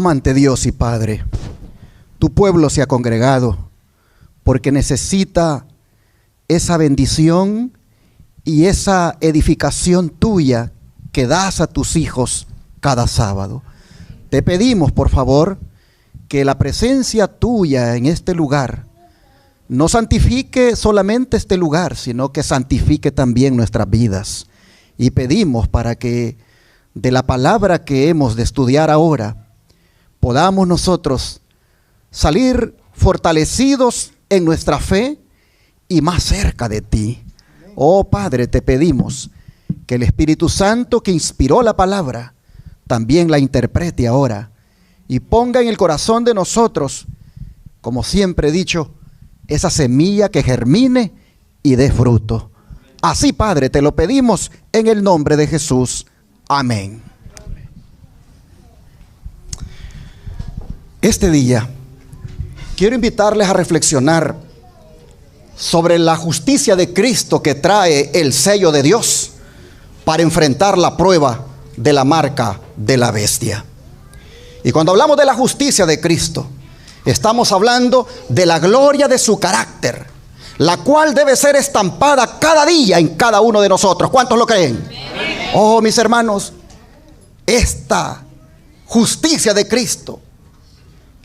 Amante Dios y Padre, tu pueblo se ha congregado porque necesita esa bendición y esa edificación tuya que das a tus hijos cada sábado. Te pedimos, por favor, que la presencia tuya en este lugar no santifique solamente este lugar, sino que santifique también nuestras vidas. Y pedimos para que de la palabra que hemos de estudiar ahora, podamos nosotros salir fortalecidos en nuestra fe y más cerca de ti. Oh Padre, te pedimos que el Espíritu Santo que inspiró la palabra también la interprete ahora y ponga en el corazón de nosotros, como siempre he dicho, esa semilla que germine y dé fruto. Así, Padre, te lo pedimos en el nombre de Jesús. Amén. Este día quiero invitarles a reflexionar sobre la justicia de Cristo que trae el sello de Dios para enfrentar la prueba de la marca de la bestia. Y cuando hablamos de la justicia de Cristo, estamos hablando de la gloria de su carácter, la cual debe ser estampada cada día en cada uno de nosotros. ¿Cuántos lo creen? Oh, mis hermanos, esta justicia de Cristo,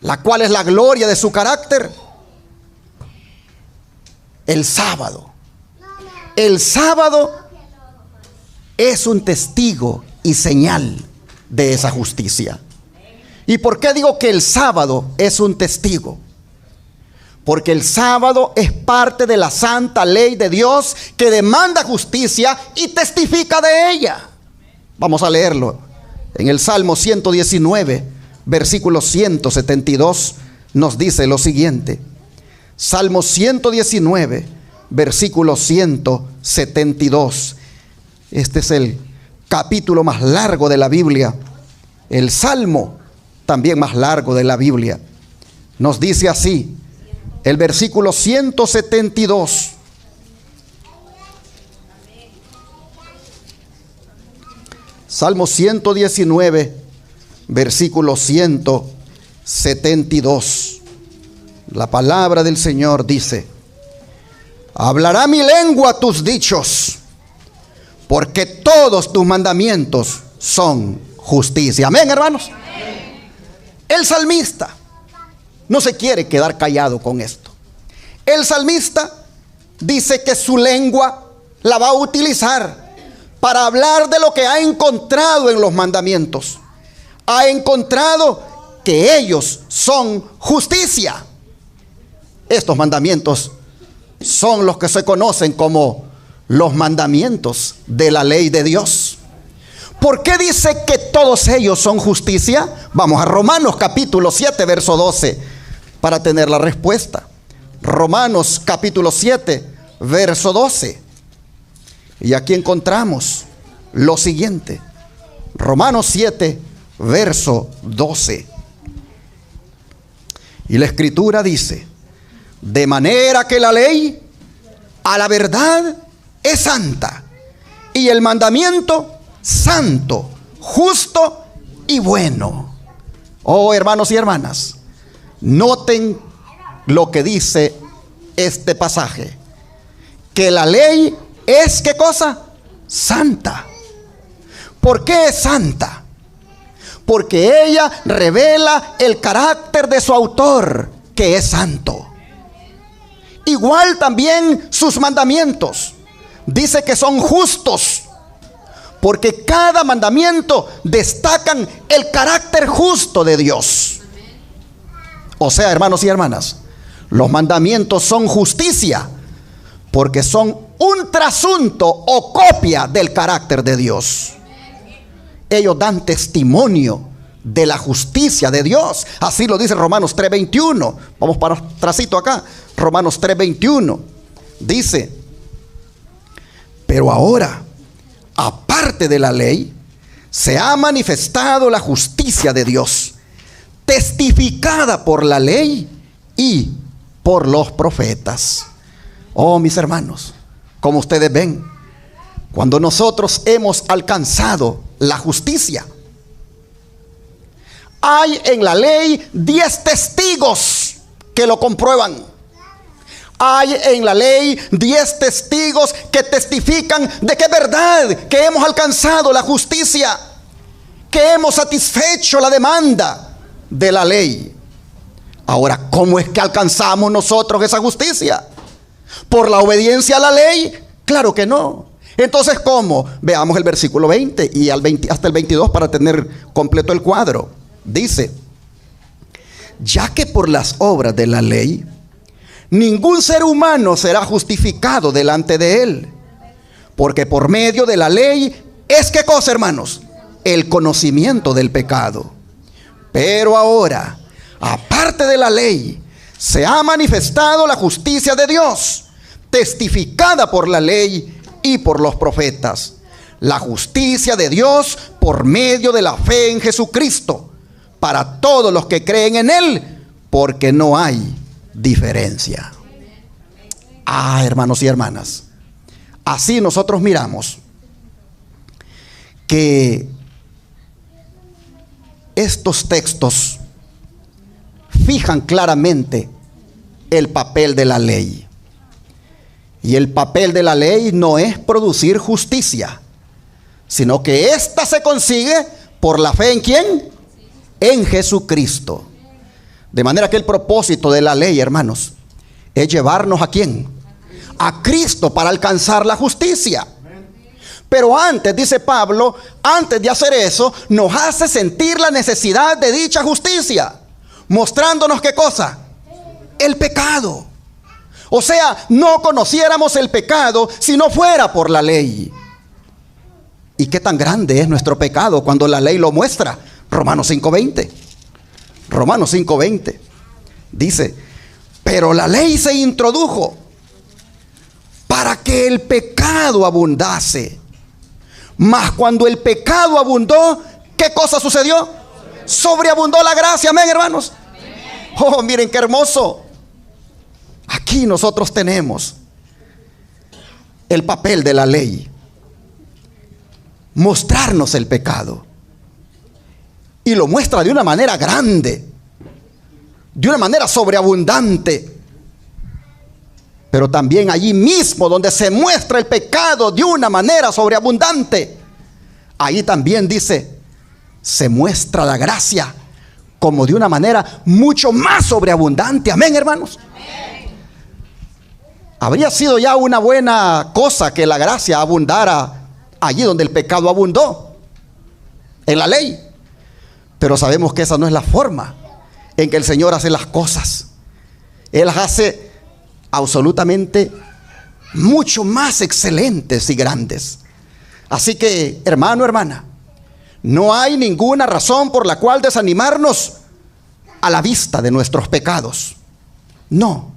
la cual es la gloria de su carácter, el sábado es un testigo y señal de esa justicia. ¿Y por qué digo que el sábado es un testigo? Porque el sábado es parte de la santa ley de Dios que demanda justicia y testifica de ella. Vamos a leerlo en el Salmo 119, versículo 172, nos dice lo siguiente. Salmo 119, versículo 172. Este es el capítulo más largo de la Biblia, el Salmo también más largo de la Biblia. Nos dice así, el versículo 172. Salmo 119, versículo 172. La palabra del Señor dice: hablará mi lengua tus dichos, porque todos tus mandamientos son justicia. Amén, hermanos. Amén. El salmista no se quiere quedar callado con esto. El salmista dice que su lengua la va a utilizar para hablar de lo que ha encontrado en los mandamientos. Ha encontrado que ellos son justicia. Estos mandamientos son los que se conocen como los mandamientos de la ley de Dios. ¿Por qué dice que todos ellos son justicia? Vamos a Romanos capítulo 7, verso 12, para tener la respuesta. Romanos capítulo 7, verso 12. Y aquí encontramos lo siguiente. Romanos 7, verso 12. Y la Escritura dice: de manera que la ley a la verdad es santa, y el mandamiento santo, justo y bueno. Oh, hermanos y hermanas, noten lo que dice este pasaje, que la ley es, ¿qué cosa? Santa. ¿Por qué es santa? Porque ella revela el carácter de su autor, que es santo. Igual también sus mandamientos. Dice que son justos, porque cada mandamiento destacan el carácter justo de Dios. O sea, hermanos y hermanas, los mandamientos son justicia, porque son un trasunto o copia del carácter de Dios. Ellos dan testimonio de la justicia de Dios. Así lo dice Romanos 3:21. Vamos para atrásito acá. Romanos 3:21 dice: pero ahora, aparte de la ley, se ha manifestado la justicia de Dios, testificada por la ley y por los profetas. Oh, mis hermanos, como ustedes ven, cuando nosotros hemos alcanzado la justicia, Hay en la ley 10 testigos que lo comprueban. Hay en la ley 10 testigos que testifican de que es verdad, que hemos alcanzado la justicia, que hemos satisfecho la demanda de la ley. Ahora, ¿cómo es que alcanzamos nosotros esa justicia? ¿Por la obediencia a la ley? Claro que no. Entonces, ¿cómo? Veamos el versículo 20 y hasta el 22 para tener completo el cuadro. Dice: ya que por las obras de la ley ningún ser humano será justificado delante de él, porque por medio de la ley es, ¿qué cosa, hermanos? El conocimiento del pecado. Pero ahora, aparte de la ley, se ha manifestado la justicia de Dios, testificada por la ley y por los profetas. La justicia de Dios por medio de la fe en Jesucristo, para todos los que creen en Él, porque no hay diferencia. Hermanos y hermanas, así nosotros miramos que estos textos fijan claramente el papel de la ley. Y el papel de la ley no es producir justicia, sino que ésta se consigue por la fe ¿en quién? En Jesucristo. De manera que el propósito de la ley, hermanos, es llevarnos ¿a quién? A Cristo, para alcanzar la justicia. Pero antes, dice Pablo, antes de hacer eso, nos hace sentir la necesidad de dicha justicia, mostrándonos ¿qué cosa? El pecado. O sea, no conociéramos el pecado si no fuera por la ley. ¿Y qué tan grande es nuestro pecado cuando la ley lo muestra? Romanos 5:20. Romanos 5:20 dice: pero la ley se introdujo para que el pecado abundase. Mas cuando el pecado abundó, ¿qué cosa sucedió? Sobreabundó la gracia. Amén, hermanos. Oh, miren qué hermoso. Aquí nosotros tenemos el papel de la ley: mostrarnos el pecado. Y lo muestra de una manera grande, de una manera sobreabundante. Pero también allí mismo donde se muestra el pecado de una manera sobreabundante, ahí también dice, se muestra la gracia como de una manera mucho más sobreabundante. Amén, hermanos. Amén. Habría sido ya una buena cosa que la gracia abundara allí donde el pecado abundó, en la ley. Pero sabemos que esa no es la forma en que el Señor hace las cosas. Él las hace absolutamente mucho más excelentes y grandes. Así que, hermano, hermana, no hay ninguna razón por la cual desanimarnos a la vista de nuestros pecados. No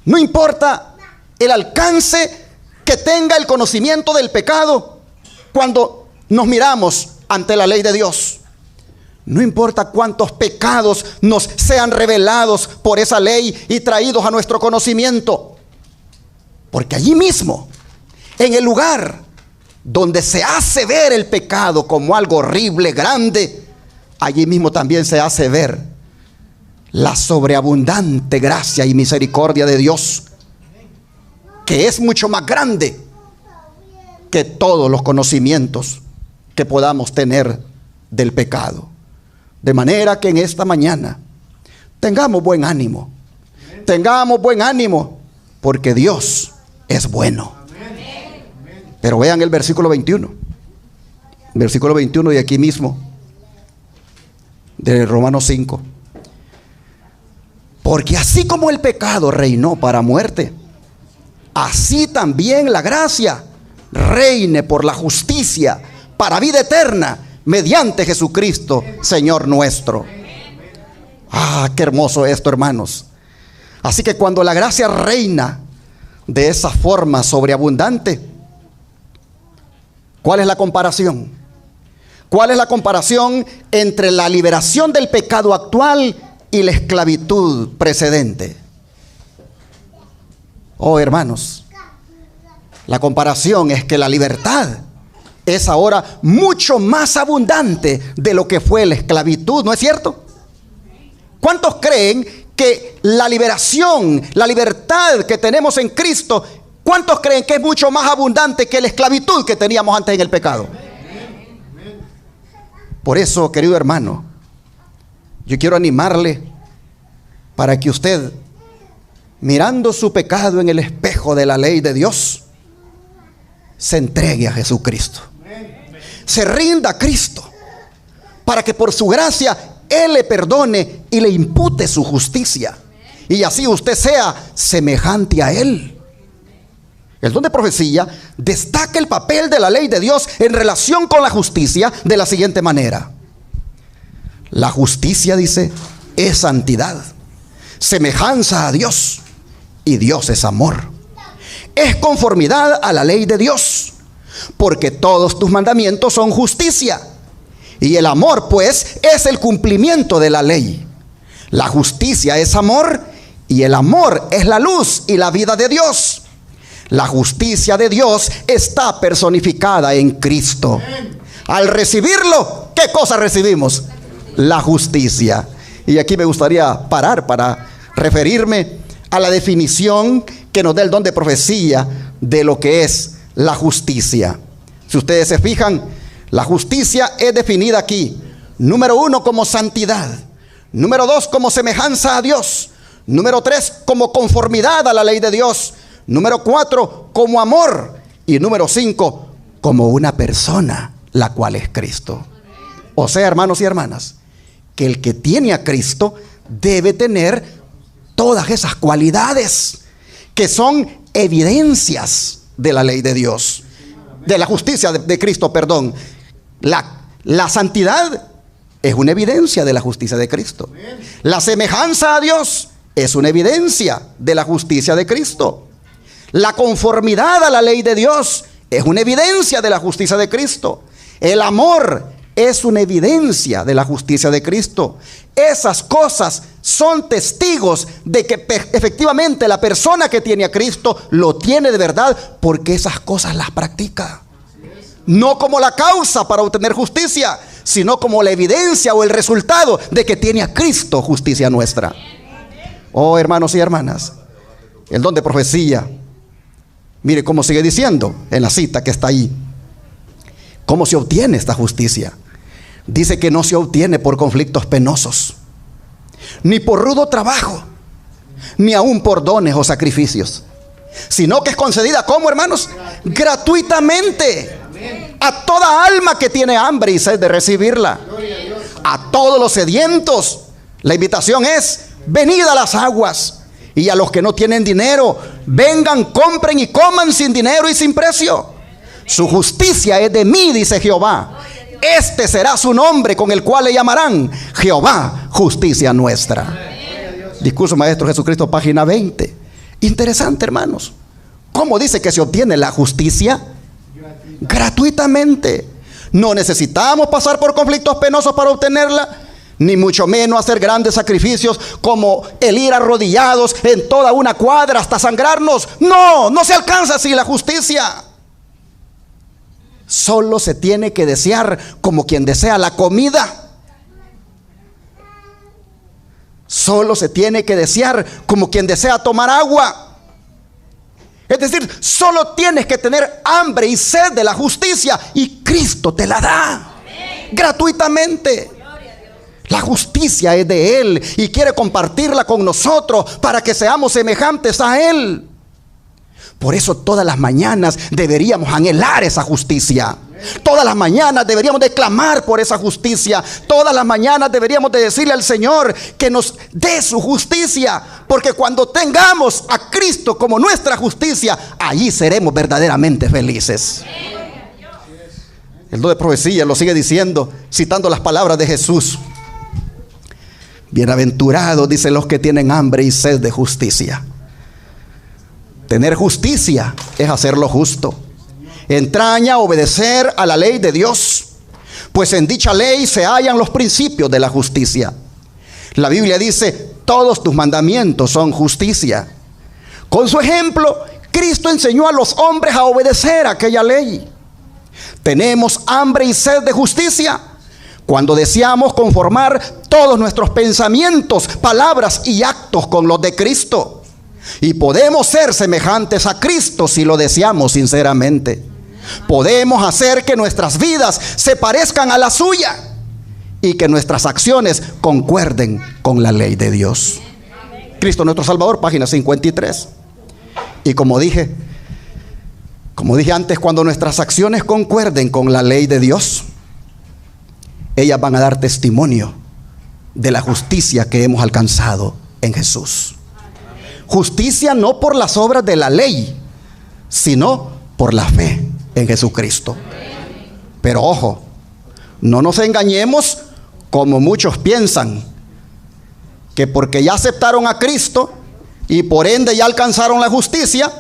importa el alcance que tenga el conocimiento del pecado cuando nos miramos ante la ley de Dios. No importa cuántos pecados nos sean revelados por esa ley y traídos a nuestro conocimiento, porque allí mismo, en el lugar donde se hace ver el pecado como algo horrible, grande, allí mismo también se hace ver la sobreabundante gracia y misericordia de Dios, que es mucho más grande que todos los conocimientos que podamos tener del pecado. De manera que en esta mañana tengamos buen ánimo. Tengamos buen ánimo, porque Dios es bueno. Pero vean el versículo 21. Versículo 21 de aquí mismo, de Romanos 5. Porque así como el pecado reinó para muerte, así también la gracia reine por la justicia para vida eterna, mediante Jesucristo, Señor nuestro. Qué hermoso esto, hermanos. Así que cuando la gracia reina de esa forma sobreabundante, ¿cuál es la comparación? ¿Cuál es la comparación entre la liberación del pecado actual y la esclavitud precedente? Oh, hermanos, la comparación es que la libertad es ahora mucho más abundante de lo que fue la esclavitud, ¿no es cierto? ¿Cuántos creen que la liberación, la libertad que tenemos en Cristo, cuántos creen que es mucho más abundante que la esclavitud que teníamos antes en el pecado? Por eso, querido hermano, yo quiero animarle para que usted, mirando su pecado en el espejo de la ley de Dios, se entregue a Jesucristo, se rinda a Cristo, para que por su gracia Él le perdone y le impute su justicia, y así usted sea semejante a Él. El don de profecía destaca el papel de la ley de Dios en relación con la justicia de la siguiente manera. La justicia, dice, es santidad, semejanza a Dios, y Dios es amor. Es conformidad a la ley de Dios, porque todos tus mandamientos son justicia. Y el amor, pues, es el cumplimiento de la ley. La justicia es amor, y el amor es la luz y la vida de Dios. La justicia de Dios está personificada en Cristo. Al recibirlo, ¿qué cosa recibimos? La justicia. Y aquí me gustaría parar para referirme a la definición que nos da el don de profecía de lo que es la justicia. Si ustedes se fijan, la justicia es definida aquí, número 1, como santidad, número 2, como semejanza a Dios, número 3, como conformidad a la ley de Dios, número 4, como amor, y número 5, como una persona, la cual es Cristo. O sea, hermanos y hermanas, que el que tiene a Cristo debe tener todas esas cualidades que son evidencias de la ley de Dios, de la justicia de Cristo, perdón. La santidad es una evidencia de la justicia de Cristo. La semejanza a Dios es una evidencia de la justicia de Cristo. La conformidad a la ley de Dios es una evidencia de la justicia de Cristo. El amor es una evidencia de la justicia de Cristo. Esas cosas son testigos de que efectivamente la persona que tiene a Cristo lo tiene de verdad, porque esas cosas las practica. No como la causa para obtener justicia, sino como la evidencia o el resultado de que tiene a Cristo justicia nuestra. Oh, hermanos y hermanas, el don de profecía, mire cómo sigue diciendo en la cita que está ahí. ¿Cómo se obtiene esta justicia? Dice que no se obtiene por conflictos penosos, ni por rudo trabajo, ni aún por dones o sacrificios, sino que es concedida, ¿cómo, hermanos? Gratuitamente a toda alma que tiene hambre y sed de recibirla. A todos los sedientos la invitación es: venid a las aguas. Y a los que no tienen dinero, vengan, compren y coman sin dinero y sin precio. Su justicia es de mí, dice Jehová. Este será su nombre con el cual le llamarán Jehová, justicia nuestra. Discurso Maestro Jesucristo, página 20. Interesante, hermanos. ¿Cómo dice que se obtiene la justicia? Gratuitamente. No necesitamos pasar por conflictos penosos para obtenerla, ni mucho menos hacer grandes sacrificios como el ir arrodillados en toda una cuadra hasta sangrarnos. No se alcanza así la justicia. Solo se tiene que desear como quien desea la comida. Solo se tiene que desear como quien desea tomar agua. Es decir, solo tienes que tener hambre y sed de la justicia, y Cristo te la da gratuitamente. La justicia es de Él y quiere compartirla con nosotros para que seamos semejantes a Él. Por eso todas las mañanas deberíamos anhelar esa justicia. Todas las mañanas deberíamos de clamar por esa justicia. Todas las mañanas deberíamos de decirle al Señor que nos dé su justicia, porque cuando tengamos a Cristo como nuestra justicia, allí seremos verdaderamente felices. El don de profecía lo sigue diciendo, citando las palabras de Jesús. Bienaventurados, dice, los que tienen hambre y sed de justicia. Tener justicia es hacer lo justo. Entraña obedecer a la ley de Dios, pues en dicha ley se hallan los principios de la justicia. La Biblia dice: todos tus mandamientos son justicia. Con su ejemplo, Cristo enseñó a los hombres a obedecer aquella ley. Tenemos hambre y sed de justicia cuando deseamos conformar todos nuestros pensamientos, palabras y actos con los de Cristo. Y podemos ser semejantes a Cristo si lo deseamos sinceramente. Podemos hacer que nuestras vidas se parezcan a la suya y que nuestras acciones concuerden con la ley de Dios. Cristo nuestro Salvador, página 53. Y como dije antes, cuando nuestras acciones concuerden con la ley de Dios, ellas van a dar testimonio de la justicia que hemos alcanzado en Jesús. Justicia no por las obras de la ley, sino por la fe en Jesucristo. Pero ojo, no nos engañemos como muchos piensan, que porque ya aceptaron a Cristo y por ende ya alcanzaron la justicia,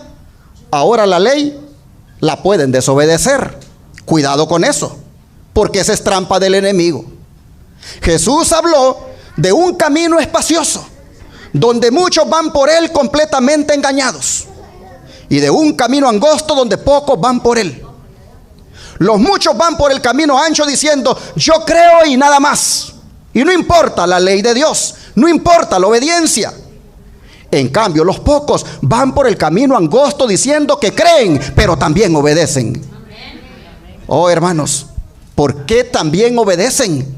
ahora la ley la pueden desobedecer. Cuidado con eso, porque esa es trampa del enemigo. Jesús habló de un camino espacioso, donde muchos van por él completamente engañados, y de un camino angosto donde pocos van por él. Los muchos van por el camino ancho diciendo: yo creo y nada más, y no importa la ley de Dios, no importa la obediencia. En cambio, los pocos van por el camino angosto diciendo que creen, pero también obedecen. Oh, hermanos, ¿por qué también obedecen?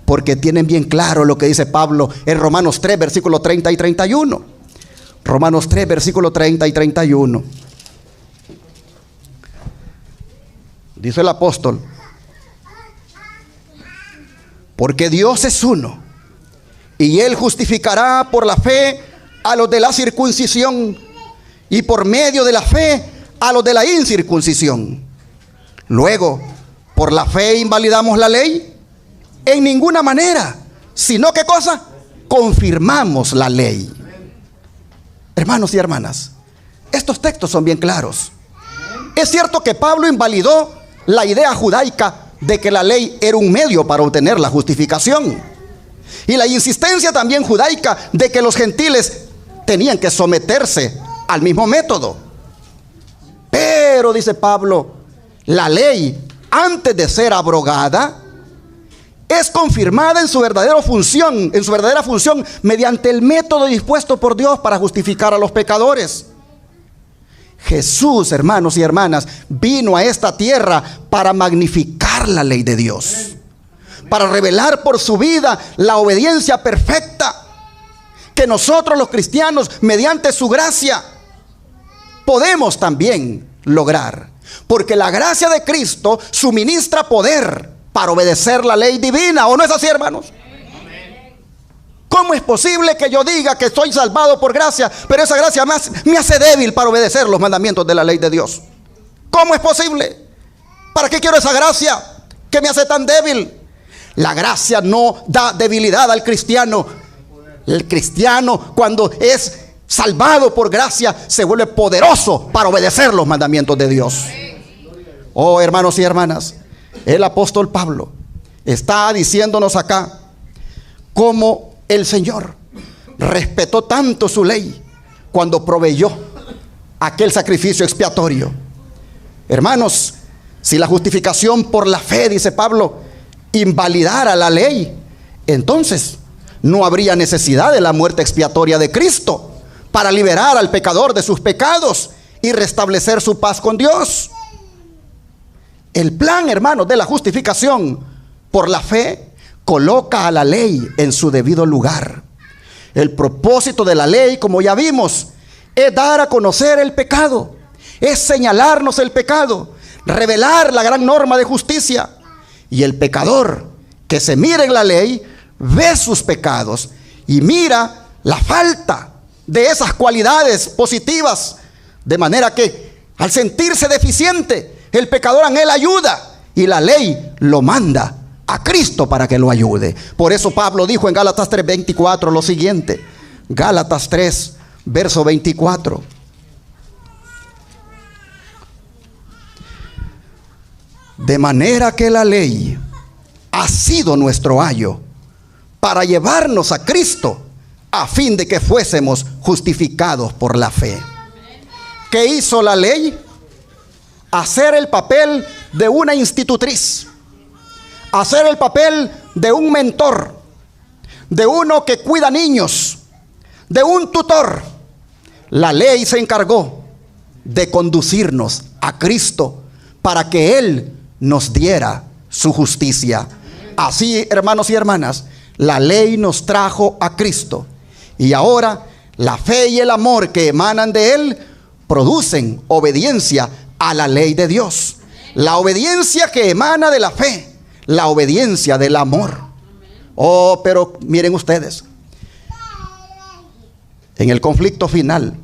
Porque tienen bien claro lo que dice Pablo en Romanos 3, versículo 30 y 31. Romanos 3, versículo 30 y 31. Dice el apóstol: porque Dios es uno, y Él justificará por la fe a los de la circuncisión, y por medio de la fe a los de la incircuncisión. Luego, ¿por la fe invalidamos la ley? En ninguna manera, sino ¿qué cosa? Confirmamos la ley. Hermanos y hermanas, estos textos son bien claros. Es cierto que Pablo invalidó la idea judaica de que la ley era un medio para obtener la justificación, y la insistencia también judaica de que los gentiles tenían que someterse al mismo método. Pero, dice Pablo, la ley, antes de ser abrogada, es confirmada en su verdadera función, mediante el método dispuesto por Dios para justificar a los pecadores. Jesús, hermanos y hermanas, vino a esta tierra para magnificar la ley de Dios, para revelar por su vida la obediencia perfecta que nosotros los cristianos, mediante su gracia, podemos también lograr. Porque la gracia de Cristo suministra poder para obedecer la ley divina. ¿O no es así, hermanos? ¿Cómo es posible que yo diga que soy salvado por gracia, pero esa gracia me hace débil para obedecer los mandamientos de la ley de Dios? ¿Cómo es posible? ¿Para qué quiero esa gracia que me hace tan débil? La gracia no da debilidad al cristiano. El cristiano, cuando es salvado por gracia, se vuelve poderoso para obedecer los mandamientos de Dios. Oh, hermanos y hermanas, el apóstol Pablo está diciéndonos acá cómo el Señor respetó tanto su ley cuando proveyó aquel sacrificio expiatorio. Hermanos, si la justificación por la fe, dice Pablo, invalidara la ley, entonces no habría necesidad de la muerte expiatoria de Cristo para liberar al pecador de sus pecados y restablecer su paz con Dios. El plan, hermanos, de la justificación por la fe coloca a la ley en su debido lugar. El propósito de la ley, como ya vimos, es dar a conocer el pecado, es señalarnos el pecado, revelar la gran norma de justicia. Y el pecador que se mira en la ley ve sus pecados y mira la falta de esas cualidades positivas, de manera que al sentirse deficiente, el pecador anhela ayuda y la ley lo manda a Cristo para que lo ayude. Por eso Pablo dijo en Gálatas 3:24 lo siguiente. Gálatas 3, verso 24. De manera que la ley ha sido nuestro ayo para llevarnos a Cristo, a fin de que fuésemos justificados por la fe. ¿Qué hizo la ley? Hacer el papel de una institutriz, hacer el papel de un mentor, de uno que cuida niños, de un tutor. La ley se encargó de conducirnos a Cristo para que Él nos diera su justicia. Así, hermanos y hermanas, la ley nos trajo a Cristo, y ahora la fe y el amor que emanan de Él producen obediencia a la ley de Dios. La obediencia que emana de la fe, la obediencia del amor. Oh, pero miren ustedes, en el conflicto final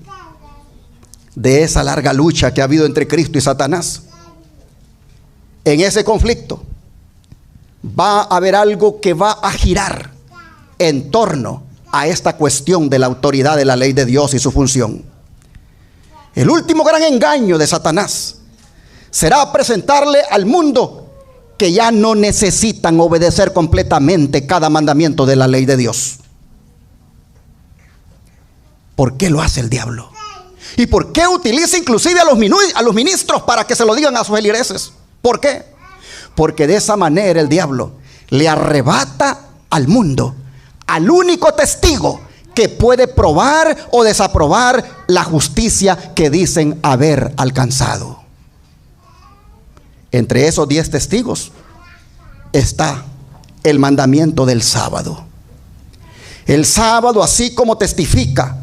de esa larga lucha que ha habido entre Cristo y Satanás, en ese conflicto va a haber algo que va a girar en torno a esta cuestión de la autoridad de la ley de Dios y su función. El último gran engaño de Satanás será presentarle al mundo que ya no necesitan obedecer completamente cada mandamiento de la ley de Dios. ¿Por qué lo hace el diablo? ¿Y por qué utiliza inclusive a los ministros para que se lo digan a sus feligreses? ¿Por qué? Porque de esa manera el diablo le arrebata al mundo al único testigo que puede probar o desaprobar la justicia que dicen haber alcanzado. Entre esos 10 testigos está el mandamiento del sábado. El sábado, así como testifica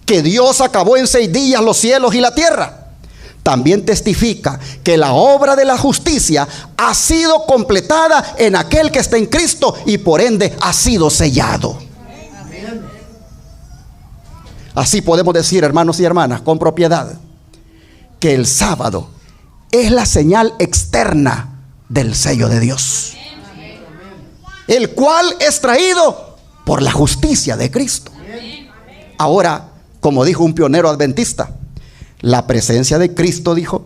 que Dios acabó en 6 días los cielos y la tierra, también testifica que la obra de la justicia ha sido completada en aquel que está en Cristo y por ende ha sido sellado. Así podemos decir, hermanos y hermanas, con propiedad, que el sábado es la señal externa del sello de Dios, el cual es traído por la justicia de Cristo. Ahora, como dijo un pionero adventista, la presencia de Cristo, dijo,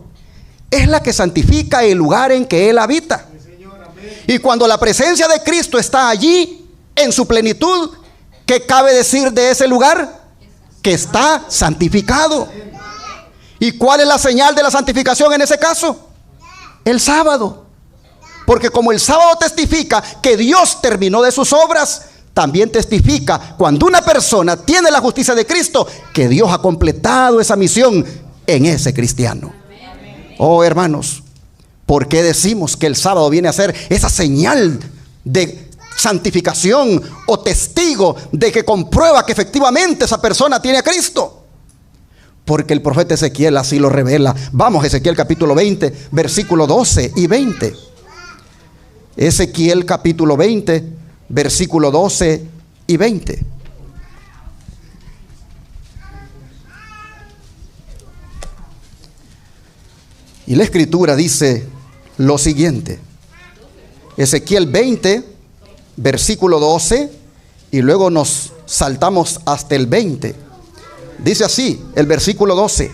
es la que santifica el lugar en que Él habita. Y cuando la presencia de Cristo está allí en su plenitud, ¿qué cabe decir de ese lugar? Que está santificado. ¿Y cuál es la señal de la santificación en ese caso? El sábado. Porque como el sábado testifica que Dios terminó de sus obras, también testifica cuando una persona tiene la justicia de Cristo que Dios ha completado esa misión en ese cristiano. Oh, hermanos, ¿por qué decimos que el sábado viene a ser esa señal de santificación o testigo de que comprueba que efectivamente esa persona tiene a Cristo? Porque el profeta Ezequiel así lo revela. Vamos, Ezequiel capítulo 20, versículo 12 y 20. Ezequiel capítulo 20, versículo 12 y 20. Y la escritura dice lo siguiente. Ezequiel 20, versículo 12, y luego nos saltamos hasta el 20. Dice así, el versículo 12.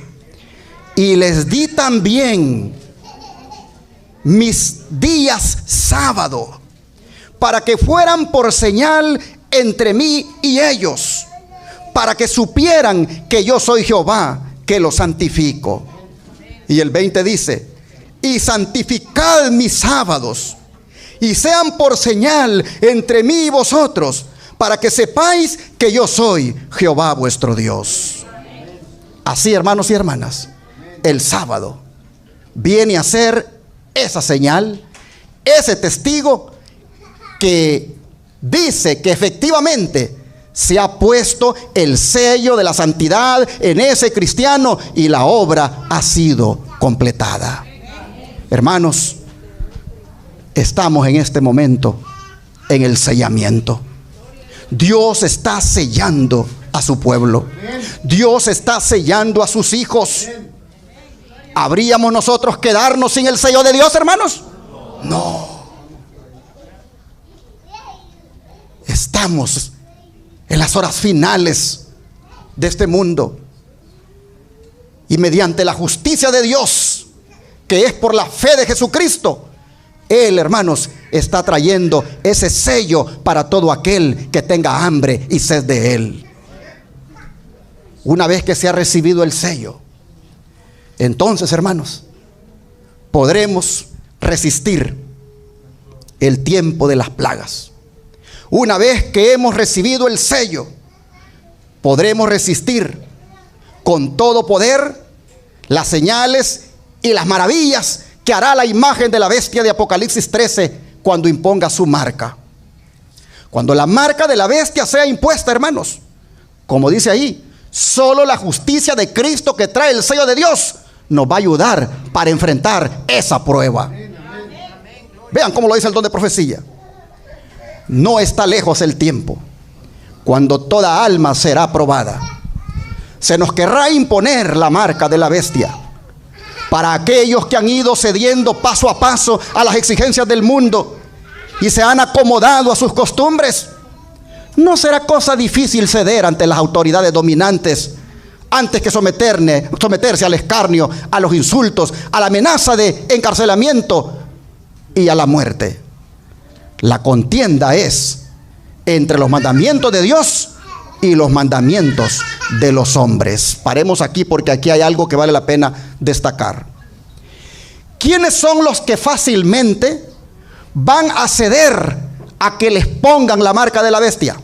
Y les di también mis días sábado, para que fueran por señal entre mí y ellos, para que supieran que yo soy Jehová, que los santifico. Y el 20 dice, y santificad mis sábados, y sean por señal entre mí y vosotros, para que sepáis que yo soy Jehová vuestro Dios. Así, hermanos y hermanas, el sábado viene a ser esa señal, ese testigo que dice que efectivamente se ha puesto el sello de la santidad en ese cristiano y la obra ha sido completada. Hermanos, estamos en este momento en el sellamiento. Dios está sellando a su pueblo. Dios está sellando a sus hijos. ¿Habríamos nosotros quedarnos sin el sello de Dios, hermanos? No. Estamos en las horas finales de este mundo, y mediante la justicia de Dios, que es por la fe de Jesucristo, Él, hermanos, está trayendo ese sello para todo aquel que tenga hambre y sed de Él. Una vez que se ha recibido el sello, entonces, hermanos, podremos resistir el tiempo de las plagas. Una vez que hemos recibido el sello, podremos resistir con todo poder las señales y las maravillas que hará la imagen de la bestia de Apocalipsis 13 cuando imponga su marca. Cuando la marca de la bestia sea impuesta, hermanos, como dice ahí, solo la justicia de Cristo, que trae el sello de Dios, nos va a ayudar para enfrentar esa prueba. Vean cómo lo dice el don de profecía. No está lejos el tiempo cuando toda alma será probada. Se nos querrá imponer la marca de la bestia. Para aquellos que han ido cediendo paso a paso a las exigencias del mundo y se han acomodado a sus costumbres, no será cosa difícil ceder ante las autoridades dominantes antes que someterse al escarnio, a los insultos, a la amenaza de encarcelamiento y a la muerte. La contienda es entre los mandamientos de Dios y los mandamientos de los hombres. Paremos aquí porque aquí hay algo que vale la pena destacar. ¿Quiénes son los que fácilmente van a ceder a que les pongan la marca de la bestia?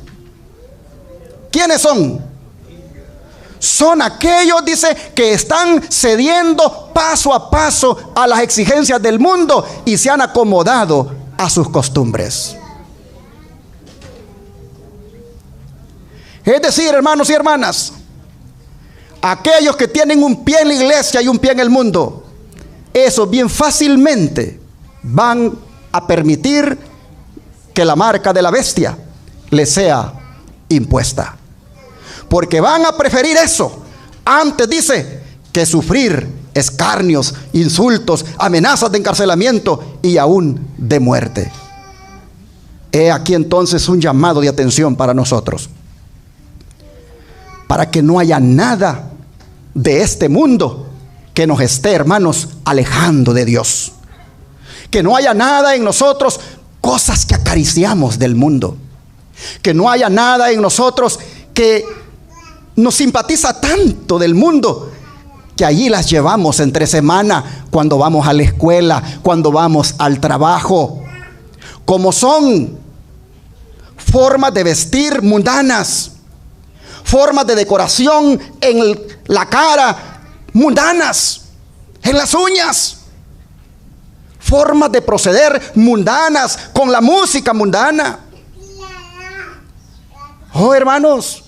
¿Quiénes son? Son aquellos, dice, que están cediendo paso a paso a las exigencias del mundo y se han acomodado a sus costumbres. Es decir, hermanos y hermanas, aquellos que tienen un pie en la iglesia y un pie en el mundo, esos bien fácilmente van a permitir que la marca de la bestia les sea impuesta. Porque van a preferir eso antes, dice, que sufrir escarnios, insultos, amenazas de encarcelamiento y aún de muerte. He aquí entonces un llamado de atención para nosotros, para que no haya nada de este mundo que nos esté, hermanos, alejando de Dios. Que no haya nada en nosotros, cosas que acariciamos del mundo. Que no haya nada en nosotros que nos simpatiza tanto del mundo, que allí las llevamos entre semana, cuando vamos a la escuela, cuando vamos al trabajo. Como son formas de vestir mundanas, formas de decoración en la cara mundanas, en las uñas, formas de proceder mundanas, con la música mundana. Oh, hermanos,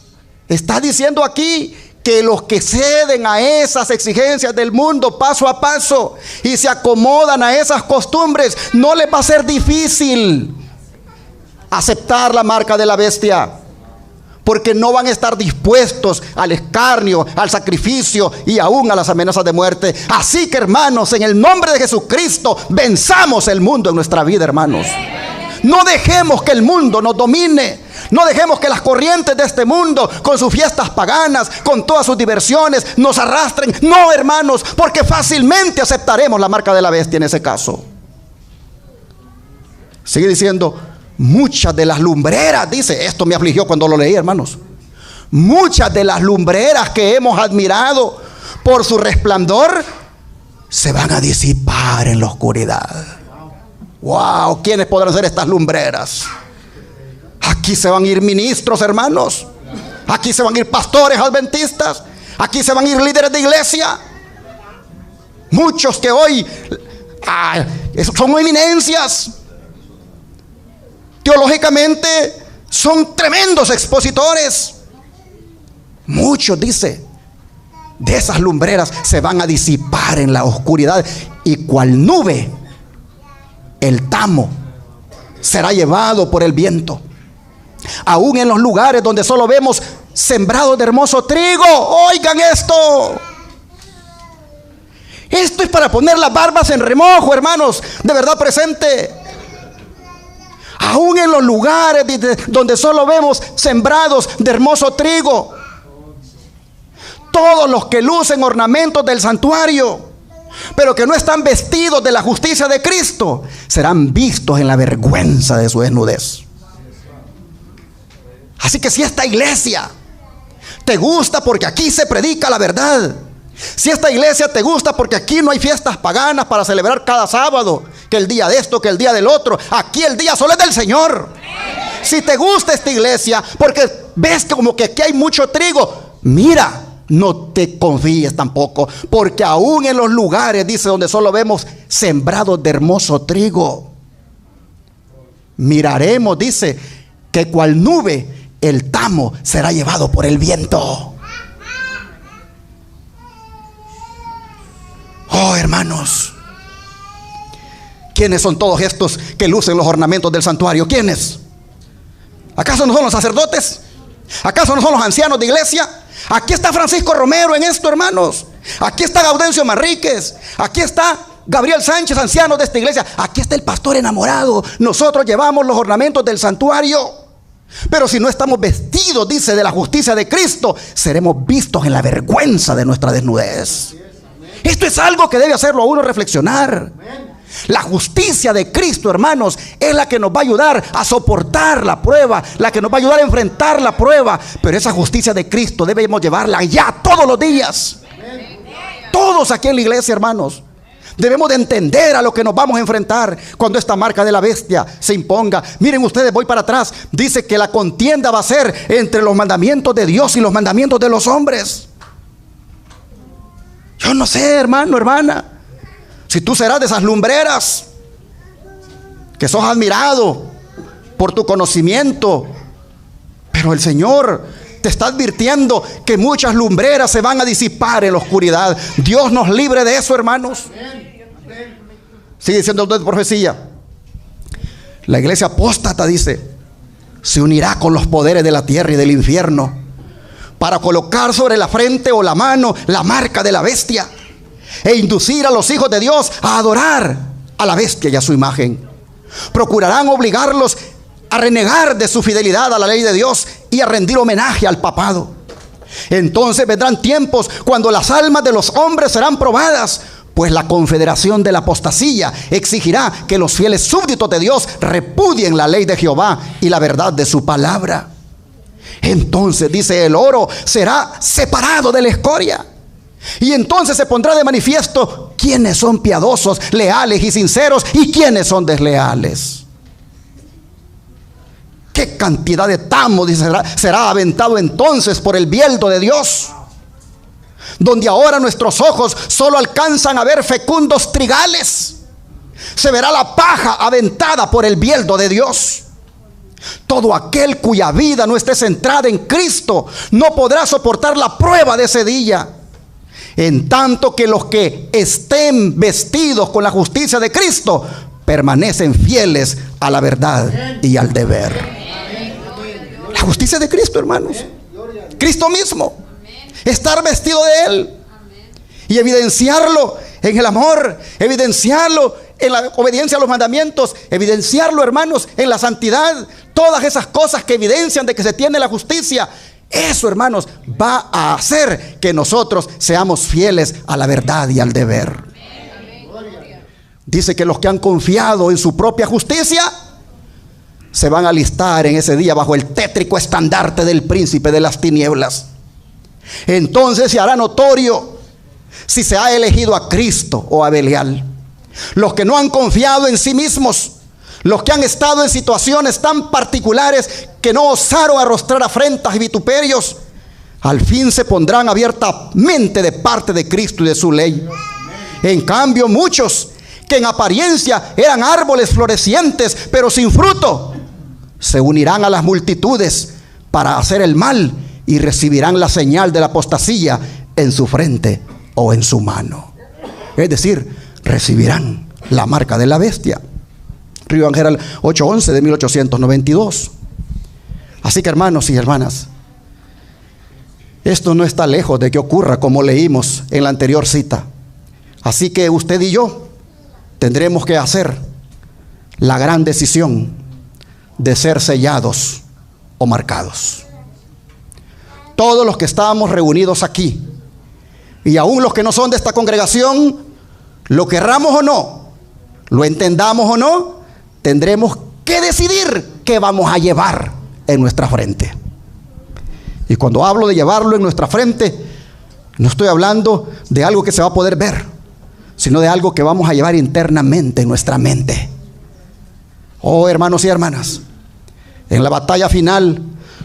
está diciendo aquí que los que ceden a esas exigencias del mundo paso a paso y se acomodan a esas costumbres, no les va a ser difícil aceptar la marca de la bestia, porque no van a estar dispuestos al escarnio, al sacrificio y aún a las amenazas de muerte. Así que, hermanos, en el nombre de Jesucristo, venzamos el mundo en nuestra vida, hermanos. No dejemos que el mundo nos domine. No dejemos que las corrientes de este mundo, con sus fiestas paganas, con todas sus diversiones, nos arrastren. No, hermanos, porque fácilmente aceptaremos la marca de la bestia en ese caso. Sigue diciendo, muchas de las lumbreras, dice, esto me afligió cuando lo leí, hermanos. Muchas de las lumbreras que hemos admirado por su resplandor se van a disipar en la oscuridad. Wow, ¿quiénes podrán ser estas lumbreras? Aquí se van a ir ministros, hermanos. Aquí se van a ir pastores adventistas. Aquí se van a ir líderes de iglesia. Muchos que hoy son eminencias. Teológicamente son tremendos expositores. Muchos, dice, de esas lumbreras se van a disipar en la oscuridad, y cual nube el tamo será llevado por el viento. Aún en los lugares donde solo vemos sembrados de hermoso trigo, oigan esto. Esto es para poner las barbas en remojo, hermanos, de verdad presente. Aún en los lugares donde solo vemos sembrados de hermoso trigo, todos los que lucen ornamentos del santuario, pero que no están vestidos de la justicia de Cristo, serán vistos en la vergüenza de su desnudez. Así que si esta iglesia te gusta porque aquí se predica la verdad, si esta iglesia te gusta porque aquí no hay fiestas paganas para celebrar cada sábado, que el día de esto, que el día del otro. Aquí el día solo es del Señor. Si te gusta esta iglesia, porque ves que como que aquí hay mucho trigo, mira, no te confíes tampoco, porque aún en los lugares, dice, donde solo vemos sembrados de hermoso trigo, miraremos, dice, que cual nube el tamo será llevado por el viento. Oh, hermanos, ¿quiénes son todos estos que lucen los ornamentos del santuario? ¿Quiénes? ¿Acaso no son los sacerdotes? ¿Acaso no son los ancianos de iglesia? Aquí está Francisco Romero en esto, hermanos. Aquí está Gaudencio Manríquez. Aquí está Gabriel Sánchez, anciano de esta iglesia. Aquí está el pastor enamorado. Nosotros llevamos los ornamentos del santuario. Pero si no estamos vestidos, dice, de la justicia de Cristo, seremos vistos en la vergüenza de nuestra desnudez. Esto es algo que debe hacerlo a uno reflexionar. La justicia de Cristo, hermanos, es la que nos va a ayudar a soportar la prueba, la que nos va a ayudar a enfrentar la prueba. Pero esa justicia de Cristo debemos llevarla ya todos los días. Todos aquí en la iglesia, hermanos, debemos de entender a lo que nos vamos a enfrentar cuando esta marca de la bestia se imponga. Miren ustedes, voy para atrás. Dice que la contienda va a ser entre los mandamientos de Dios y los mandamientos de los hombres. Yo no sé, hermano, hermana, si tú serás de esas lumbreras que sos admirado por tu conocimiento, pero el Señor te está advirtiendo que muchas lumbreras se van a disipar en la oscuridad. Dios nos libre de eso, hermanos. Sigue diciendo el profecía. La iglesia apóstata, dice, se unirá con los poderes de la tierra y del infierno para colocar sobre la frente o la mano la marca de la bestia e inducir a los hijos de Dios a adorar a la bestia y a su imagen. Procurarán obligarlos a renegar de su fidelidad a la ley de Dios y a rendir homenaje al papado. Entonces vendrán tiempos cuando las almas de los hombres serán probadas, pues la confederación de la apostasía exigirá que los fieles súbditos de Dios repudien la ley de Jehová y la verdad de su palabra. Entonces, dice, el oro será separado de la escoria. Y entonces se pondrá de manifiesto quiénes son piadosos, leales y sinceros, y quiénes son desleales. ¿Qué cantidad de tamo, dice, será aventado entonces por el viento de Dios? Donde ahora nuestros ojos solo alcanzan a ver fecundos trigales, se verá la paja aventada por el viento de Dios. Todo aquel cuya vida no esté centrada en Cristo no podrá soportar la prueba de ese día. En tanto que los que estén vestidos con la justicia de Cristo permanecen fieles a la verdad y al deber. La justicia de Cristo, hermanos, Cristo mismo, estar vestido de Él y evidenciarlo en el amor, evidenciarlo en la obediencia a los mandamientos, evidenciarlo, hermanos, en la santidad. Todas esas cosas que evidencian de que se tiene la justicia, eso, hermanos, va a hacer que nosotros seamos fieles a la verdad y al deber. Dice que los que han confiado en su propia justicia se van a alistar en ese día bajo el tétrico estandarte del príncipe de las tinieblas. Entonces se hará notorio si se ha elegido a Cristo o a Belial. Los que no han confiado en sí mismos, los que han estado en situaciones tan particulares que no osaron arrostrar afrentas y vituperios, al fin se pondrán abiertamente de parte de Cristo y de su ley. En cambio, muchos que en apariencia eran árboles florecientes pero sin fruto, se unirán a las multitudes para hacer el mal y recibirán la señal de la apostasía en su frente o en su mano. Es decir, recibirán la marca de la bestia. Río Ángel 8:11 de 1892. Así que, hermanos y hermanas, esto no está lejos de que ocurra, como leímos en la anterior cita. Así que usted y yo tendremos que hacer la gran decisión de ser sellados o marcados. Todos los que estábamos reunidos aquí, y aún los que no son de esta congregación, lo querramos o no, lo entendamos o no, tendremos que decidir qué vamos a llevar en nuestra frente. Y cuando hablo de llevarlo en nuestra frente, no estoy hablando de algo que se va a poder ver, sino de algo que vamos a llevar internamente en nuestra mente. Oh, hermanos y hermanas, en la batalla final,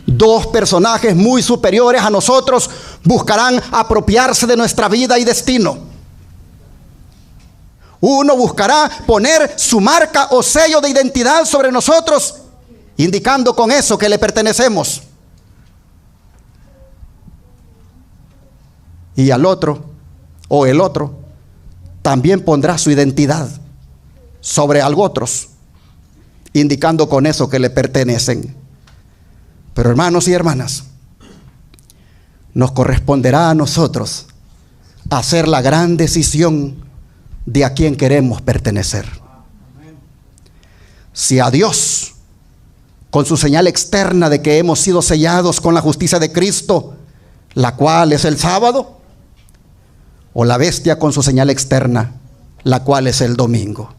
dos personajes muy superiores a nosotros buscarán apropiarse de nuestra vida y destino. Uno buscará poner su marca o sello de identidad sobre nosotros, indicando con eso que le pertenecemos. Y al otro, o el otro, también pondrá su identidad sobre algo otros, indicando con eso que le pertenecen. Pero hermanos y hermanas, nos corresponderá a nosotros hacer la gran decisión de a quién queremos pertenecer. Si a Dios, con su señal externa de que hemos sido sellados con la justicia de Cristo, la cual es el sábado, o la bestia con su señal externa, la cual es el domingo.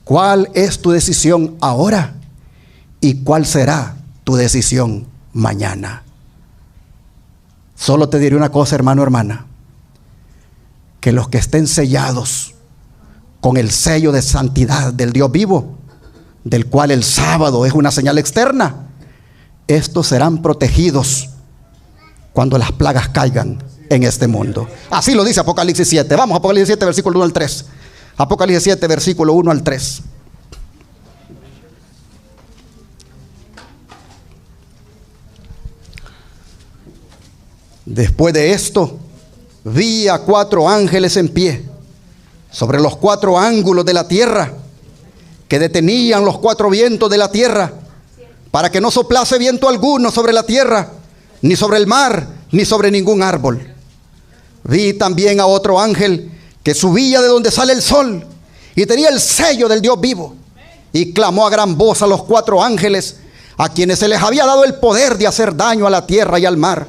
¿Cuál es tu decisión ahora? ¿Y cuál será tu decisión mañana? Solo te diré una cosa, hermano, hermana, que los que estén sellados con el sello de santidad del Dios vivo, del cual el sábado es una señal externa, estos serán protegidos cuando las plagas caigan en este mundo. Así lo dice Apocalipsis 7. Vamos, Apocalipsis 7, versículo 1 al 3. Apocalipsis 7, versículo 1 al 3. Después de esto, vi a 4 ángeles en pie sobre los 4 ángulos de la tierra, que detenían los 4 vientos de la tierra, para que no soplase viento alguno sobre la tierra, ni sobre el mar, ni sobre ningún árbol. Vi también a otro ángel que subía de donde sale el sol, y tenía el sello del Dios vivo, y clamó a gran voz a los 4 ángeles, a quienes se les había dado el poder de hacer daño a la tierra y al mar,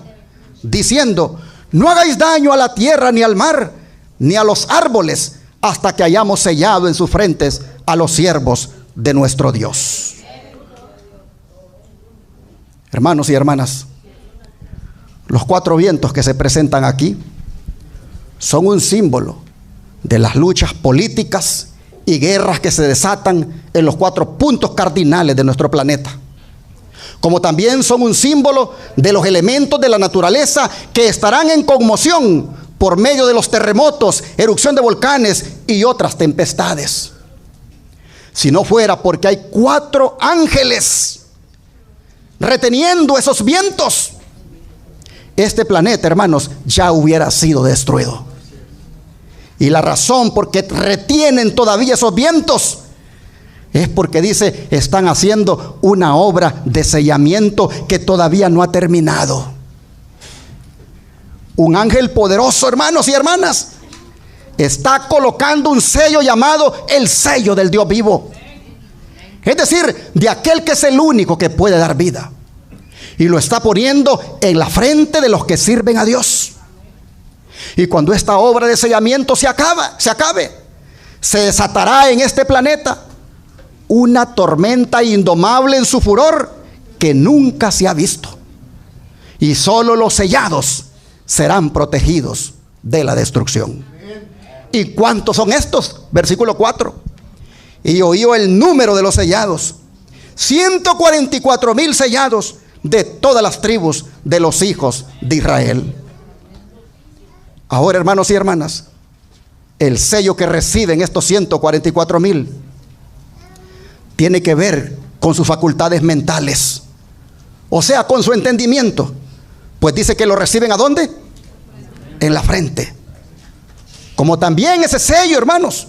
diciendo: no hagáis daño a la tierra, ni al mar, ni a los árboles, hasta que hayamos sellado en sus frentes a los siervos de nuestro Dios. Hermanos y hermanas, los 4 vientos que se presentan aquí son un símbolo de las luchas políticas y guerras que se desatan en los 4 puntos cardinales de nuestro planeta, como también son un símbolo de los elementos de la naturaleza que estarán en conmoción por medio de los terremotos, erupción de volcanes y otras tempestades. Si no fuera porque hay 4 ángeles reteniendo esos vientos, este planeta, hermanos, ya hubiera sido destruido. Y la razón por qué retienen todavía esos vientos es porque dice, están haciendo una obra de sellamiento que todavía no ha terminado. Un ángel poderoso, hermanos y hermanas, está colocando un sello llamado el sello del Dios vivo. Es decir, de aquel que es el único que puede dar vida. Y lo está poniendo en la frente de los que sirven a Dios. Y cuando esta obra de sellamiento se acabe, se desatará en este planeta una tormenta indomable en su furor que nunca se ha visto. Y solo los sellados serán protegidos de la destrucción. ¿Y cuántos son estos? Versículo 4. Y oíó el número de los sellados: 144,000 sellados de todas las tribus de los hijos de Israel. Ahora, hermanos y hermanas, el sello que reciben estos 144,000 tiene que ver con sus facultades mentales, o sea, con su entendimiento. Pues dice que lo reciben ¿a dónde? En la frente. Como también ese sello, hermanos,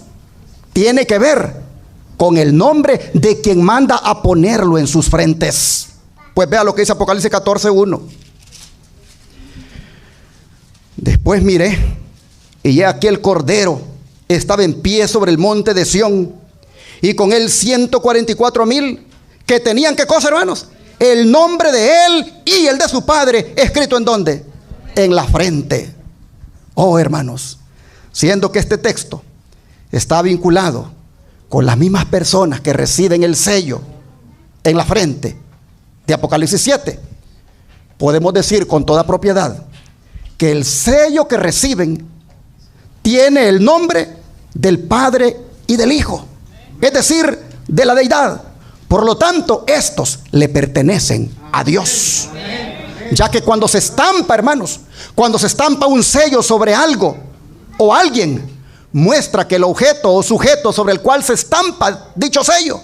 tiene que ver con el nombre de quien manda a ponerlo en sus frentes. Pues vea lo que dice Apocalipsis 14:1. Después miré, y he aquí el Cordero estaba en pie sobre el monte de Sión, y con él 144,000 que tenían, ¿qué cosa, hermanos? El nombre de él y el de su padre escrito ¿en dónde? En la frente. Oh, hermanos, siendo que este texto está vinculado con las mismas personas que reciben el sello en la frente de Apocalipsis 7, podemos decir con toda propiedad que el sello que reciben tiene el nombre del Padre y del Hijo, es decir, de la deidad. Por lo tanto, estos le pertenecen a Dios. Ya que cuando se estampa, hermanos, cuando se estampa un sello sobre algo o alguien, muestra que el objeto o sujeto sobre el cual se estampa dicho sello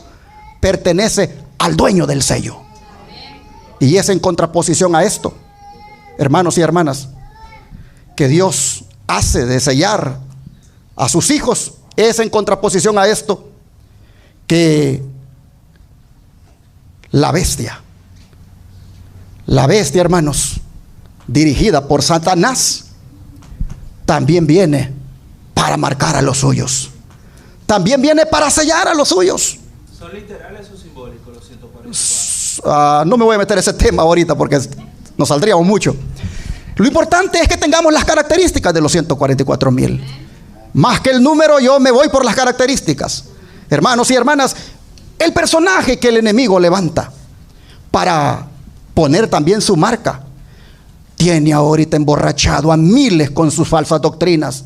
pertenece al dueño del sello. Y es en contraposición a esto, hermanos y hermanas, que Dios hace de sellar a sus hijos. Es en contraposición a esto que la bestia, hermanos, dirigida por Satanás, también viene para marcar a los suyos. También viene para sellar a los suyos. ¿Son literales o simbólicos los 144? No me voy a meter ese tema ahorita porque nos saldríamos mucho. Lo importante es que tengamos las características de los 144,000. Más que el número, yo me voy por las características. Hermanos y hermanas, el personaje que el enemigo levanta para poner también su marca, tiene ahorita emborrachado a miles con sus falsas doctrinas,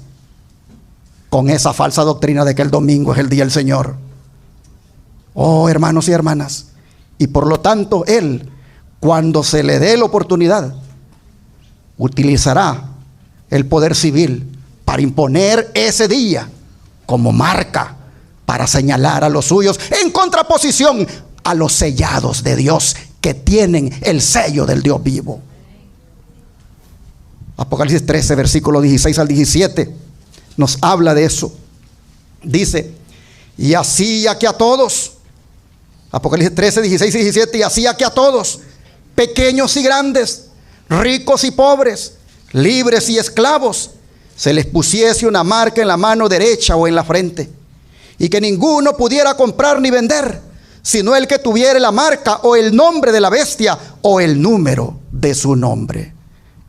con esa falsa doctrina de que el domingo es el día del Señor. Oh, hermanos y hermanas, y por lo tanto él, cuando se le dé la oportunidad, utilizará el poder civil para imponer ese día como marca, para señalar a los suyos, en contraposición a los sellados de Dios que tienen el sello del Dios vivo. Apocalipsis 13, versículo 16 al 17 nos habla de eso. Dice: y así a que a todos, Apocalipsis 13, 16 y 17, y así a que a todos, pequeños y grandes, ricos y pobres, libres y esclavos, se les pusiese una marca en la mano derecha o en la frente, y que ninguno pudiera comprar ni vender, sino el que tuviera la marca o el nombre de la bestia o el número de su nombre.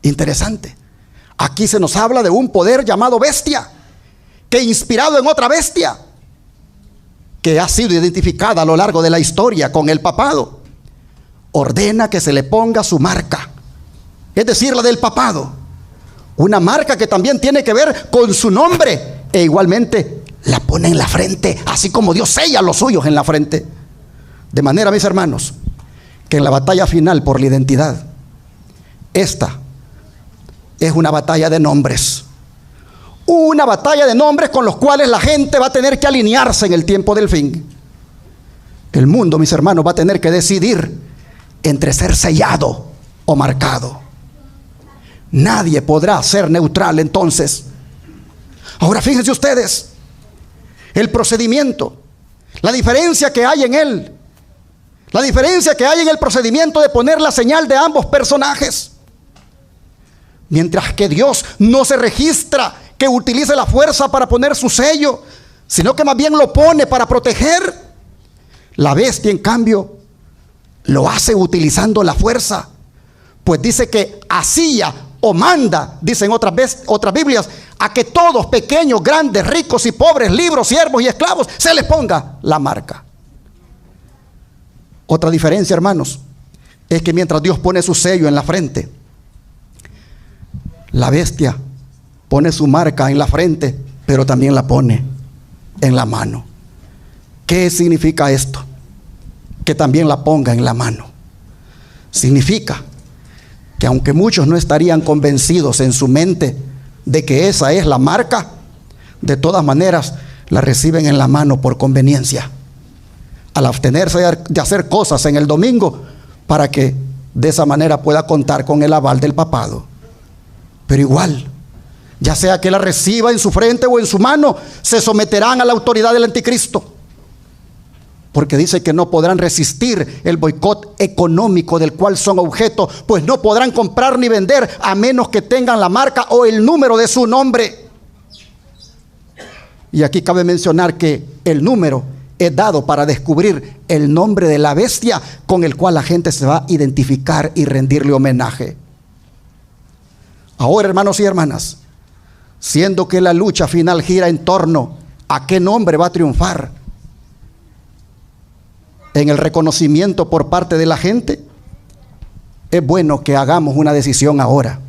Interesante. Aquí se nos habla de un poder llamado bestia, que inspirado en otra bestia, que ha sido identificada a lo largo de la historia con el papado, ordena que se le ponga su marca, es decir, la del papado. Una marca que también tiene que ver con su nombre, e igualmente la pone en la frente, así como Dios sella a los suyos en la frente. De manera, mis hermanos, que en la batalla final por la identidad, esta es una batalla de nombres. Una batalla de nombres con los cuales la gente va a tener que alinearse en el tiempo del fin. El mundo, mis hermanos, va a tener que decidir entre ser sellado o marcado. Nadie podrá ser neutral entonces. Ahora fíjense ustedes el procedimiento, la diferencia que hay en él, la diferencia que hay en el procedimiento de poner la señal de ambos personajes. Mientras que Dios no se registra que utilice la fuerza para poner su sello, sino que más bien lo pone para proteger, la bestia en cambio lo hace utilizando la fuerza, pues dice que hacía o manda, dicen otras Biblias, a que todos, pequeños, grandes, ricos y pobres, libres, siervos y esclavos, se les ponga la marca. Otra diferencia, hermanos, es que mientras Dios pone su sello en la frente, la bestia pone su marca en la frente, pero también la pone en la mano. ¿Qué significa esto? Que también la ponga en la mano. Significa que aunque muchos no estarían convencidos en su mente de que esa es la marca, de todas maneras la reciben en la mano por conveniencia, al abstenerse de hacer cosas en el domingo, para que de esa manera pueda contar con el aval del papado. Pero igual, ya sea que la reciba en su frente o en su mano, se someterán a la autoridad del anticristo, porque dice que no podrán resistir el boicot económico del cual son objeto, pues no podrán comprar ni vender a menos que tengan la marca o el número de su nombre. Y aquí cabe mencionar que el número es dado para descubrir el nombre de la bestia con el cual la gente se va a identificar y rendirle homenaje. Ahora, hermanos y hermanas, siendo que la lucha final gira en torno a qué nombre va a triunfar en el reconocimiento por parte de la gente, es bueno que hagamos una decisión ahora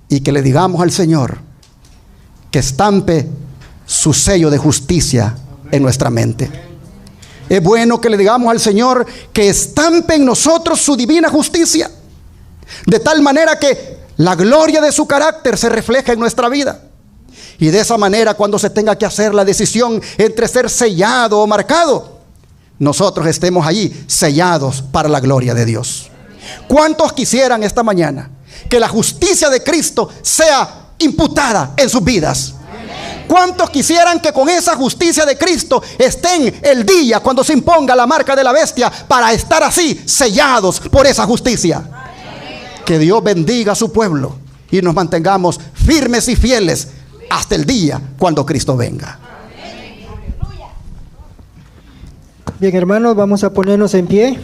y que le digamos al Señor que estampe su sello de justicia en nuestra mente. Es bueno que le digamos al Señor que estampe en nosotros su divina justicia, de tal manera que la gloria de su carácter se refleja en nuestra vida. Y de esa manera, cuando se tenga que hacer la decisión entre ser sellado o marcado, nosotros estemos allí sellados para la gloria de Dios. ¿Cuántos quisieran esta mañana que la justicia de Cristo sea imputada en sus vidas? ¿Cuántos quisieran que con esa justicia de Cristo estén el día cuando se imponga la marca de la bestia, para estar así sellados por esa justicia? Que Dios bendiga a su pueblo y nos mantengamos firmes y fieles hasta el día cuando Cristo venga. Bien, hermanos, vamos a ponernos en pie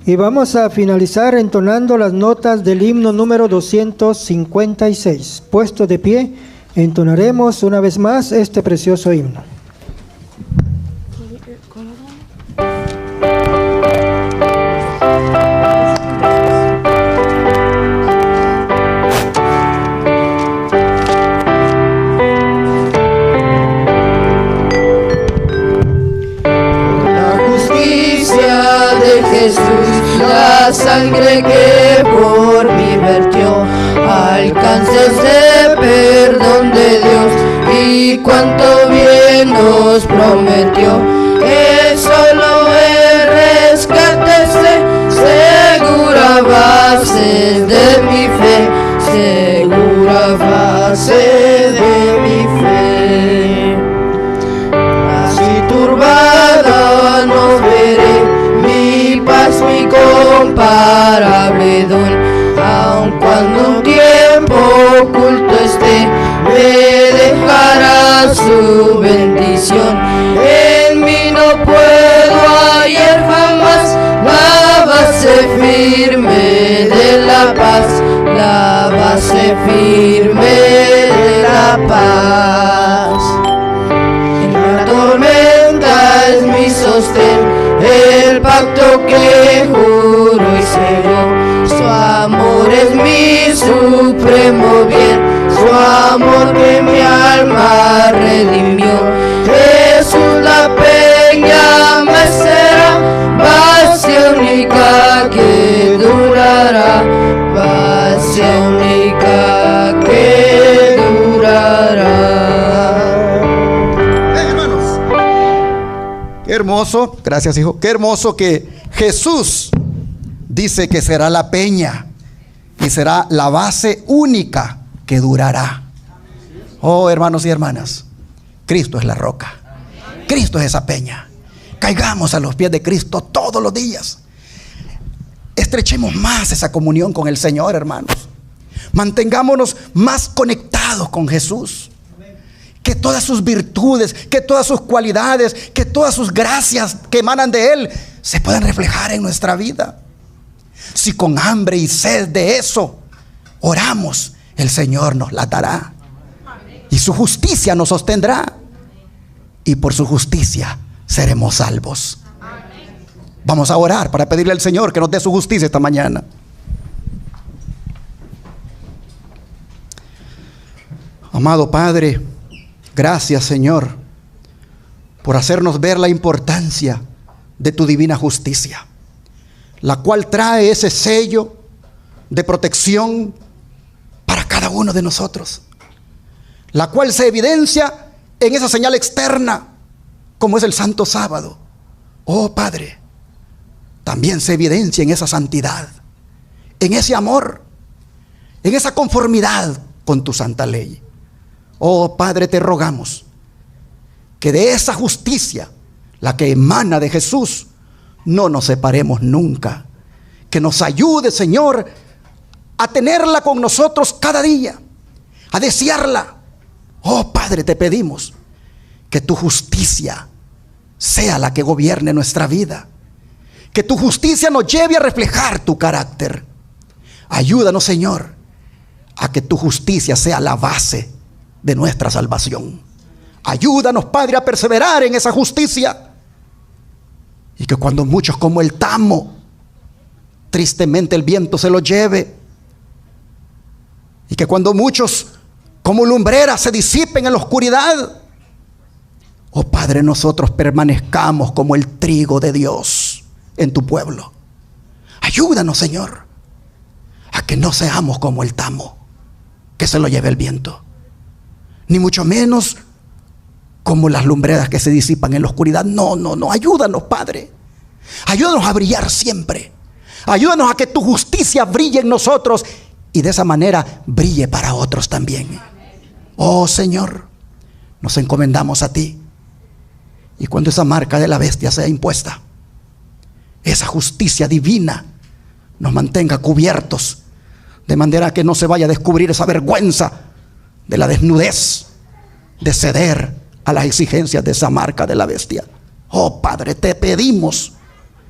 y vamos a finalizar entonando las notas del himno número 256. Puesto de pie, entonaremos una vez más este precioso himno. Jesús, la sangre que por mí vertió, alcances de perdón de Dios, y cuánto bien nos prometió, que solo el rescate segura base de mi fe, segura base de mi fe. Así turbada no veré mi paz, mi comparable don, aun cuando un tiempo oculto esté, me dejará su bendición. En mí no puedo hallar jamás la base firme de la paz, la base firme de la paz. En la tormenta es mi sostén, el pacto que juro y selló. Su amor es mi supremo bien, su amor que mi alma redimió. Jesús la peña me será, base única que durará, base única que durará. Hermanos, qué hermoso, gracias hijo, qué hermoso que Jesús dice que será la peña y será la base única que durará. Oh, hermanos y hermanas, Cristo es la roca, Cristo es esa peña. Caigamos a los pies de Cristo todos los días. Estrechemos más esa comunión con el Señor, hermanos. Mantengámonos más conectados con Jesús. Que todas sus virtudes, que todas sus cualidades, que todas sus gracias que emanan de Él se puedan reflejar en nuestra vida. Si con hambre y sed de eso oramos, el Señor nos la dará. Y su justicia nos sostendrá. Y por su justicia seremos salvos. Vamos a orar para pedirle al Señor que nos dé su justicia esta mañana. Amado Padre, gracias, Señor, por hacernos ver la importancia de tu divina justicia, la cual trae ese sello de protección para cada uno de nosotros, la cual se evidencia en esa señal externa como es el Santo Sábado. Oh Padre, también se evidencia en esa santidad, en ese amor, en esa conformidad con tu santa ley. Oh Padre, te rogamos que de esa justicia, la que emana de Jesús, no nos separemos nunca. Que nos ayude, Señor, a tenerla con nosotros cada día, a desearla. Oh Padre, te pedimos que tu justicia sea la que gobierne nuestra vida. Que tu justicia nos lleve a reflejar tu carácter. Ayúdanos, Señor, a que tu justicia sea la base de nuestra salvación. Ayúdanos, Padre, a perseverar en esa justicia. Y que cuando muchos como el tamo, tristemente el viento se lo lleve. Y que cuando muchos como lumbreras se disipen en la oscuridad. Oh Padre, nosotros permanezcamos como el trigo de Dios en tu pueblo. Ayúdanos, Señor, a que no seamos como el tamo que se lo lleve el viento, ni mucho menos como las lumbreras que se disipan en la oscuridad. No, ayúdanos, Padre. Ayúdanos a brillar siempre. Ayúdanos a que tu justicia brille en nosotros y de esa manera brille para otros también. Oh Señor, nos encomendamos a ti. Y cuando esa marca de la bestia sea impuesta, esa justicia divina nos mantenga cubiertos, de manera que no se vaya a descubrir esa vergüenza de la desnudez, de ceder a las exigencias de esa marca de la bestia. Oh Padre, te pedimos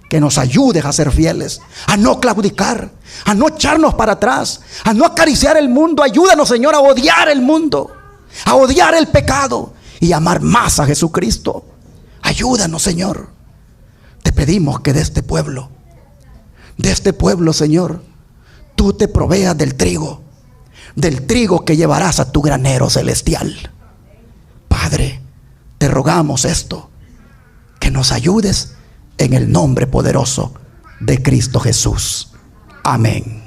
que nos ayudes a ser fieles, a no claudicar, a no echarnos para atrás, a no acariciar el mundo. Ayúdanos, Señor, a odiar el mundo, a odiar el pecado y amar más a Jesucristo. Ayúdanos, Señor. Te pedimos que de este pueblo, Señor, tú te proveas del trigo que llevarás a tu granero celestial. Padre, te rogamos esto, que nos ayudes en el nombre poderoso de Cristo Jesús. Amén.